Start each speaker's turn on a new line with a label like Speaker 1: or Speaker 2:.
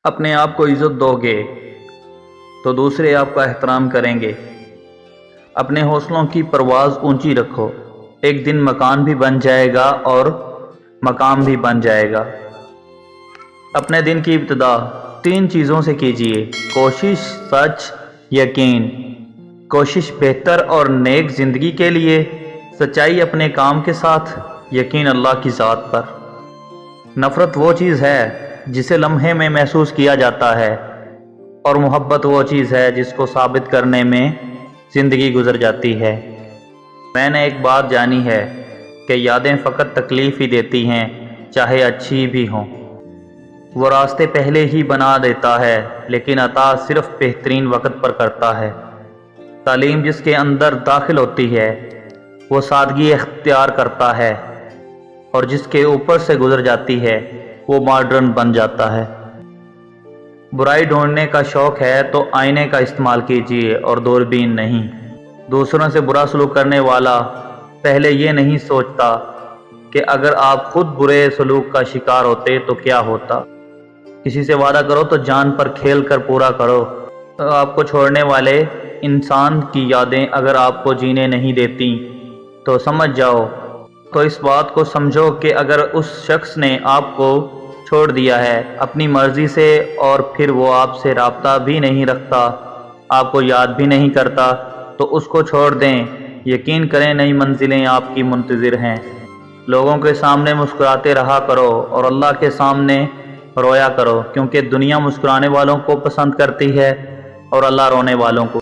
Speaker 1: اپنے آپ کو عزت دو گے تو دوسرے آپ کا احترام کریں گے۔ اپنے حوصلوں کی پرواز اونچی رکھو، ایک دن مکان بھی بن جائے گا اور مقام بھی بن جائے گا۔ اپنے دن کی ابتدا 3 چیزوں سے کیجیے: کوشش، سچ، یقین۔ کوشش بہتر اور نیک زندگی کے لیے، سچائی اپنے کام کے ساتھ، یقین اللہ کی ذات پر۔ نفرت وہ چیز ہے جسے لمحے میں محسوس کیا جاتا ہے، اور محبت وہ چیز ہے جس کو ثابت کرنے میں زندگی گزر جاتی ہے۔ میں نے ایک بات جانی ہے کہ یادیں فقط تکلیف ہی دیتی ہیں، چاہے اچھی بھی ہوں۔ وہ راستے پہلے ہی بنا دیتا ہے، لیکن عطا صرف بہترین وقت پر کرتا ہے۔ تعلیم جس کے اندر داخل ہوتی ہے وہ سادگی اختیار کرتا ہے، اور جس کے اوپر سے گزر جاتی ہے وہ ماڈرن بن جاتا ہے۔ برائی ڈھونڈنے کا شوق ہے تو آئینے کا استعمال کیجیے اور دوربین نہیں۔ دوسروں سے برا سلوک کرنے والا پہلے یہ نہیں سوچتا کہ اگر آپ خود برے سلوک کا شکار ہوتے تو کیا ہوتا۔ کسی سے وعدہ کرو تو جان پر کھیل کر پورا کرو۔ آپ کو چھوڑنے والے انسان کی یادیں اگر آپ کو جینے نہیں دیتی تو سمجھ جاؤ، تو اس بات کو سمجھو کہ اگر اس شخص نے آپ کو چھوڑ دیا ہے اپنی مرضی سے، اور پھر وہ آپ سے رابطہ بھی نہیں رکھتا، آپ کو یاد بھی نہیں کرتا، تو اس کو چھوڑ دیں۔ یقین کریں نئی منزلیں آپ کی منتظر ہیں۔ لوگوں کے سامنے مسکراتے رہا کرو اور اللہ کے سامنے رویا کرو، کیونکہ دنیا مسکرانے والوں کو پسند کرتی ہے اور اللہ رونے والوں کو۔